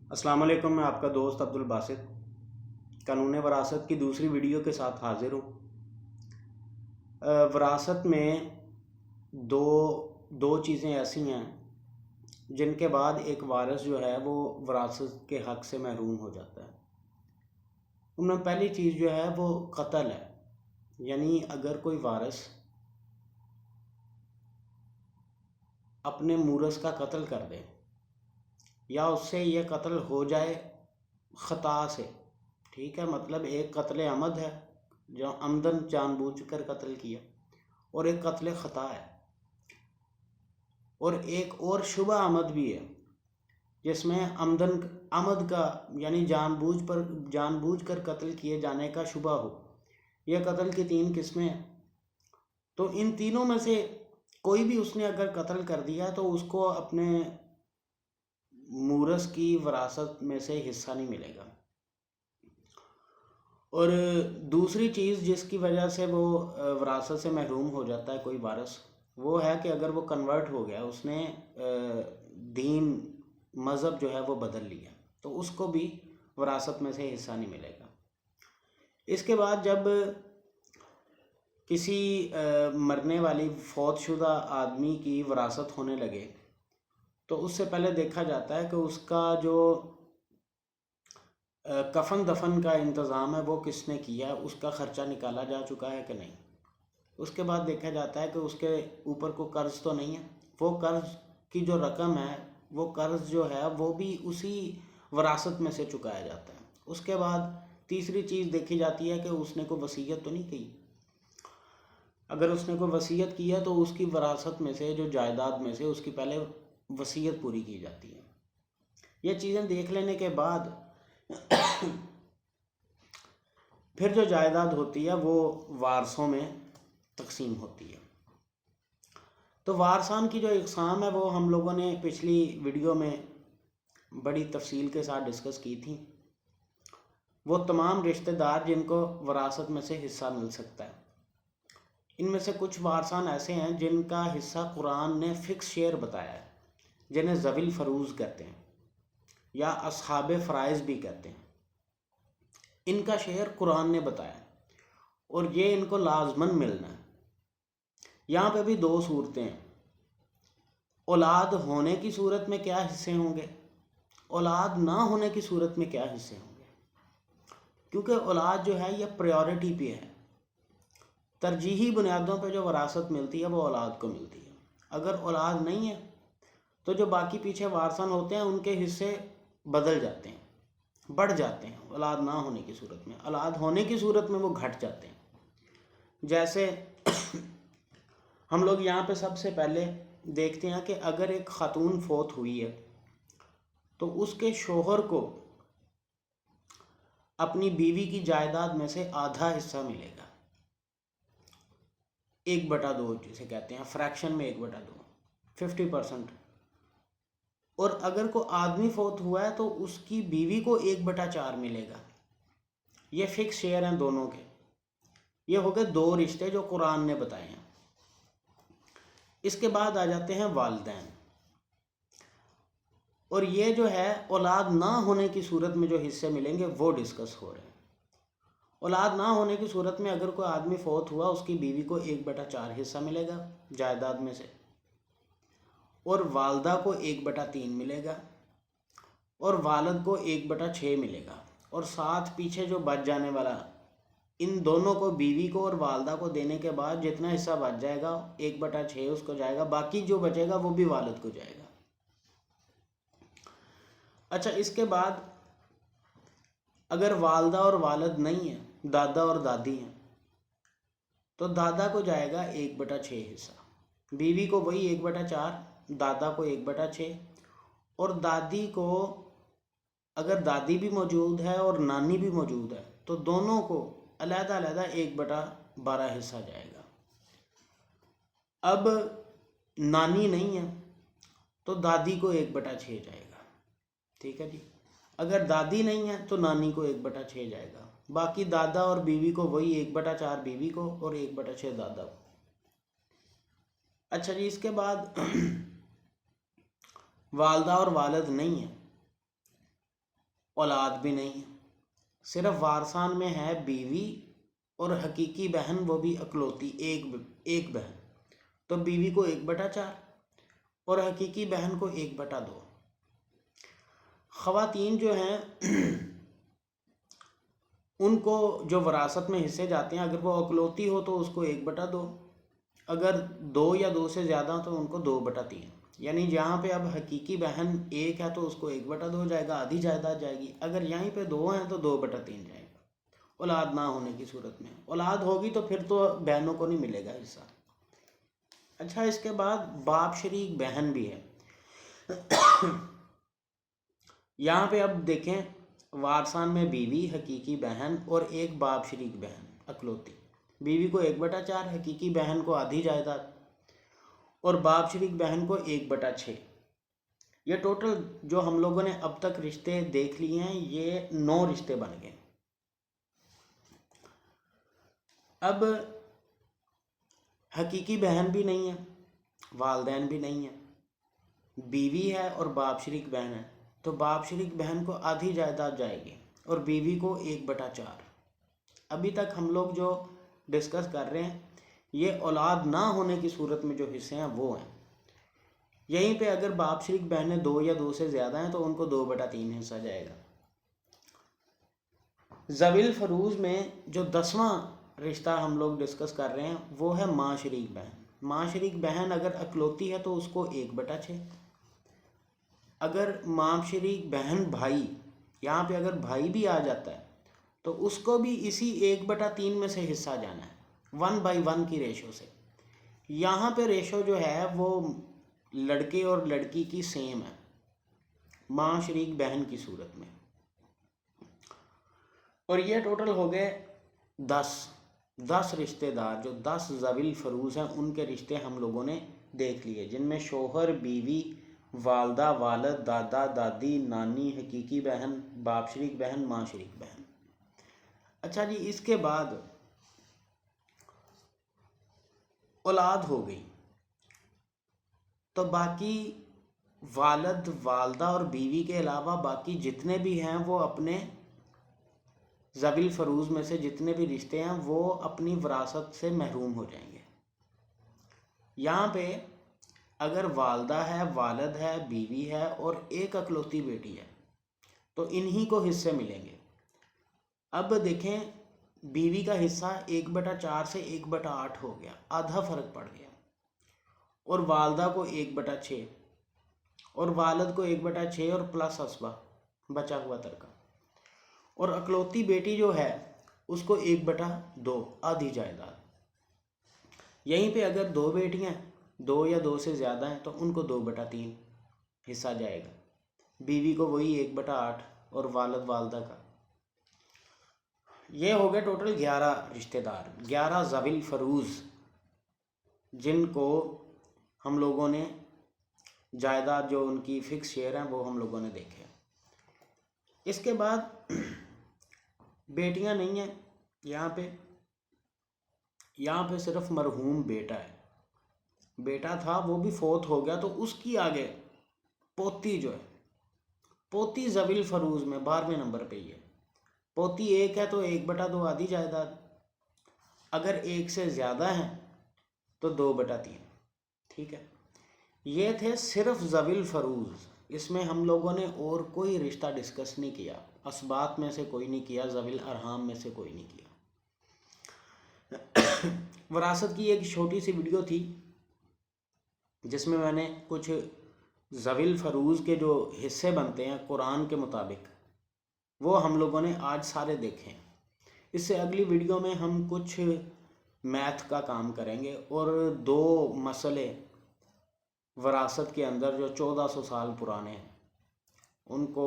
السلام علیکم، میں آپ کا دوست عبدالباسط قانون وراثت کی دوسری ویڈیو کے ساتھ حاضر ہوں۔ وراثت میں دو چیزیں ایسی ہیں جن کے بعد ایک وارث جو ہے وہ وراثت کے حق سے محروم ہو جاتا ہے۔ ان میں پہلی چیز جو ہے وہ قتل ہے، یعنی اگر کوئی وارث اپنے مورث کا قتل کر دے یا اس سے یہ قتل ہو جائے خطا سے، ٹھیک ہے، مطلب ایک قتل عمد ہے جو عمدن جان بوجھ کر قتل کیا، اور ایک قتل خطا ہے، اور ایک اور شبہ عمد بھی ہے جس میں عمد کا یعنی جان بوجھ کر قتل کیے جانے کا شبہ ہو۔ یہ قتل کی تین قسمیں ہیں، تو ان تینوں میں سے کوئی بھی اس نے اگر قتل کر دیا تو اس کو اپنے مورث کی وراثت میں سے حصہ نہیں ملے گا۔ اور دوسری چیز جس کی وجہ سے وہ وراثت سے محروم ہو جاتا ہے کوئی وارث، وہ ہے کہ اگر وہ کنورٹ ہو گیا، اس نے دین مذہب جو ہے وہ بدل لیا، تو اس کو بھی وراثت میں سے حصہ نہیں ملے گا۔ اس کے بعد جب کسی مرنے والی فوت شدہ آدمی کی وراثت ہونے لگے تو اس سے پہلے دیکھا جاتا ہے کہ اس کا جو کفن دفن کا انتظام ہے وہ کس نے کیا ہے، اس کا خرچہ نکالا جا چکا ہے کہ نہیں۔ اس کے بعد دیکھا جاتا ہے کہ اس کے اوپر کوئی قرض تو نہیں ہے، وہ قرض کی جو رقم ہے، وہ قرض جو ہے وہ بھی اسی وراثت میں سے چکایا جاتا ہے۔ اس کے بعد تیسری چیز دیکھی جاتی ہے کہ اس نے کوئی وصیت تو نہیں کی۔ اگر اس نے کوئی وصیت کی ہے تو اس کی وراثت میں سے، جو جائیداد میں سے، اس کی پہلے وصیت پوری کی جاتی ہے۔ یہ چیزیں دیکھ لینے کے بعد پھر جو جائیداد ہوتی ہے وہ وارثوں میں تقسیم ہوتی ہے۔ تو وارثان کی جو اقسام ہے وہ ہم لوگوں نے پچھلی ویڈیو میں بڑی تفصیل کے ساتھ ڈسکس کی تھی۔ وہ تمام رشتہ دار جن کو وراثت میں سے حصہ مل سکتا ہے۔ ان میں سے کچھ وارثان ایسے ہیں جن کا حصہ قرآن نے فکس شیئر بتایا ہے، جنہیں ذوی الفروض کہتے ہیں یا اصحاب فرائض بھی کہتے ہیں۔ ان کا شیئر قرآن نے بتایا اور یہ ان کو لازماً ملنا ہے۔ یہاں پہ بھی دو صورتیں ہیں، اولاد ہونے کی صورت میں کیا حصے ہوں گے، اولاد نہ ہونے کی صورت میں کیا حصے ہوں گے، کیونکہ اولاد جو ہے یہ پریورٹی پہ ہے، ترجیحی بنیادوں پہ جو وراثت ملتی ہے وہ اولاد کو ملتی ہے۔ اگر اولاد نہیں ہے تو جو باقی پیچھے وارثان ہوتے ہیں ان کے حصے بدل جاتے ہیں، بڑھ جاتے ہیں اولاد نہ ہونے کی صورت میں۔ اولاد ہونے کی صورت میں وہ گھٹ جاتے ہیں۔ جیسے ہم لوگ یہاں پہ سب سے پہلے دیکھتے ہیں کہ اگر ایک خاتون فوت ہوئی ہے تو اس کے شوہر کو اپنی بیوی کی جائیداد میں سے آدھا حصہ ملے گا، 1/2 جسے کہتے ہیں، فریکشن میں 1/2، 50%۔ اور اگر کوئی آدمی فوت ہوا ہے تو اس کی بیوی کو 1/4 ملے گا۔ یہ فکس شیئر ہیں دونوں کے۔ یہ ہو گئے دو رشتے جو قرآن نے بتائے ہیں۔ اس کے بعد آ جاتے ہیں والدین، اور یہ جو ہے اولاد نہ ہونے کی صورت میں جو حصے ملیں گے وہ ڈسکس ہو رہے ہیں۔ اولاد نہ ہونے کی صورت میں اگر کوئی آدمی فوت ہوا، اس کی بیوی کو 1/4 حصہ ملے گا جائیداد میں سے، اور والدہ کو 1/3 ملے گا، اور والد کو 1/6 ملے گا، اور ساتھ پیچھے جو بچ جانے والا، ان دونوں کو، بیوی کو اور والدہ کو دینے کے بعد جتنا حصہ بچ جائے گا 1/6 اس کو جائے گا، باقی جو بچے گا وہ بھی والد کو جائے گا۔ اچھا، اس کے بعد اگر والدہ اور والد نہیں ہیں، دادا اور دادی ہیں، تو دادا کو جائے گا 1/6 حصہ، بیوی کو وہی 1/4، دادا کو 1/6، اور دادی کو، اگر دادی بھی موجود ہے اور نانی بھی موجود ہے تو دونوں کو علیحدہ علیحدہ 1/12 حصہ جائے گا۔ اب نانی نہیں ہے تو دادی کو 1/6 جائے گا، ٹھیک ہے جی۔ اگر دادی نہیں ہے تو نانی کو 1/6 جائے گا، باقی دادا اور بیوی کو وہی 1/4 بیوی کو اور 1/6 دادا کو۔ اچھا جی، اس کے بعد والدہ اور والد نہیں ہیں اولاد بھی نہیں ہے، صرف وارثان میں ہے بیوی اور حقیقی بہن، وہ بھی اکلوتی ایک بہن، تو بیوی کو 1/4 اور حقیقی بہن کو 1/2۔ خواتین جو ہیں ان کو جو وراثت میں حصے جاتے ہیں، اگر وہ اکلوتی ہو تو اس کو 1/2، اگر 2 یا 2 سے زیادہ تو ان کو 2/3۔ یعنی جہاں پہ اب حقیقی بہن 1 ہے تو اس کو 1/2 جائے گا، آدھی جائیداد جائے گی۔ اگر یہیں پہ 2 ہیں تو 2/3 جائے گا، اولاد نہ ہونے کی صورت میں۔ اولاد ہوگی تو پھر تو بہنوں کو نہیں ملے گا حصہ۔ اچھا، اس کے بعد باپ شریک بہن بھی ہے۔ یہاں پہ اب دیکھیں، وارثان میں بیوی، حقیقی بہن اور ایک باپ شریک بہن اکلوتی۔ بیوی کو 1/4، حقیقی بہن کو آدھی جائیداد اور باپ شریک بہن کو 1/6۔ یہ ٹوٹل جو ہم لوگوں نے اب تک رشتے دیکھ لیے ہیں، یہ 9 رشتے بن گئے۔ اب حقیقی بہن بھی نہیں ہے، والدین بھی نہیں ہے، بیوی ہے اور باپ شریک بہن ہے، تو باپ شریک بہن کو آدھی جائیداد جائے گی اور بیوی کو 1/4۔ ابھی تک ہم لوگ جو ڈسکس کر رہے ہیں یہ اولاد نہ ہونے کی صورت میں جو حصے ہیں وہ ہیں۔ یہیں پہ اگر باپ شریک بہنیں 2 یا 2 سے زیادہ ہیں تو ان کو 2/3 حصہ جائے گا۔ ذوی الفروض میں جو 10واں رشتہ ہم لوگ ڈسکس کر رہے ہیں وہ ہے ماں شریک بہن۔ ماں شریک بہن اگر اکلوتی ہے تو اس کو 1/6۔ اگر ماں شریک بہن بھائی، یہاں پہ اگر بھائی بھی آ جاتا ہے تو اس کو بھی اسی 1/3 میں سے حصہ جانا ہے، 1/1 کی ریشو سے۔ یہاں پہ ریشو جو ہے وہ لڑکے اور لڑکی کی سیم ہے ماں شریک بہن کی صورت میں۔ اور یہ ٹوٹل ہو گئے 10 رشتہ دار، جو 10 ذوی الفروض ہیں ان کے رشتے ہم لوگوں نے دیکھ لیے، جن میں شوہر، بیوی، والدہ، والد، دادا، دادی، نانی، حقیقی بہن، باپ شریک بہن، ماں شریک بہن۔ اچھا جی، اس کے بعد اولاد ہو گئی تو باقی والد، والدہ اور بیوی کے علاوہ باقی جتنے بھی ہیں وہ اپنے ذوی الفروض میں سے جتنے بھی رشتے ہیں وہ اپنی وراثت سے محروم ہو جائیں گے۔ یہاں پہ اگر والدہ ہے، والد ہے، بیوی ہے اور ایک اکلوتی بیٹی ہے تو انہی کو حصے ملیں گے۔ اب دیکھیں، بیوی کا حصہ 1/4 سے 1/8 ہو گیا، آدھا فرق پڑ گیا، اور والدہ کو 1/6 اور والد کو 1/6 اور پلس اسبہ بچا ہوا ترکہ، اور اکلوتی بیٹی جو ہے اس کو 1/2 آدھی جائیداد۔ یہیں پہ اگر 2 بیٹیاں 2 یا 2 سے زیادہ ہیں تو ان کو 2/3 حصہ جائے گا، بیوی کو وہی 1/8 اور والد والدہ کا۔ یہ ہو گئے ٹوٹل 11 رشتہ دار، 11 ذوی الفروض جن کو ہم لوگوں نے جائیداد جو ان کی فکس شیئر ہیں وہ ہم لوگوں نے دیکھے۔ اس کے بعد بیٹیاں نہیں ہیں یہاں پہ صرف مرحوم بیٹا ہے۔ بیٹا تھا وہ بھی فوت ہو گیا تو اس کی آگے پوتی جو ہے، پوتی ذوی الفروض میں 12ویں نمبر پہ ہی ہے۔ پوتی 1 ہے تو 1/2 آدھی جائیداد، اگر 1 سے زیادہ ہیں تو 2/3۔ ٹھیک ہے، یہ تھے صرف ذوی الفروض۔ اس میں ہم لوگوں نے اور کوئی رشتہ ڈسکس نہیں کیا، اسبات میں سے کوئی نہیں کیا، ذوی الارحام میں سے کوئی نہیں کیا۔ وراثت کی ایک چھوٹی سی ویڈیو تھی جس میں نے کچھ ذوی الفروض کے جو حصے بنتے ہیں قرآن کے مطابق وہ ہم لوگوں نے آج سارے دیکھے ہیں۔ اس سے اگلی ویڈیو میں ہم کچھ میتھ کا کام کریں گے اور 2 مسئلے وراثت کے اندر جو 1400 سال پرانے ہیں، ان کو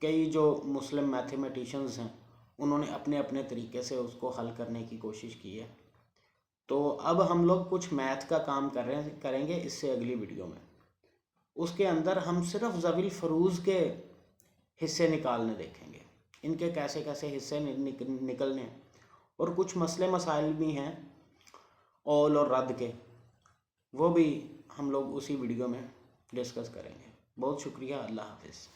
کئی جو مسلم میتھمیٹیشنز ہیں انہوں نے اپنے اپنے طریقے سے اس کو حل کرنے کی کوشش کی ہے۔ تو اب ہم لوگ کچھ میتھ کا کام کریں گے اس سے اگلی ویڈیو میں۔ اس کے اندر ہم صرف ذوی الفروض کے حصے نکالنے دیکھیں گے، ان کے کیسے کیسے حصے نکلنے ہیں، اور کچھ مسئلے مسائل بھی ہیں اول اور رد کے، وہ بھی ہم لوگ اسی ویڈیو میں ڈسکس کریں گے۔ بہت شکریہ، اللہ حافظ۔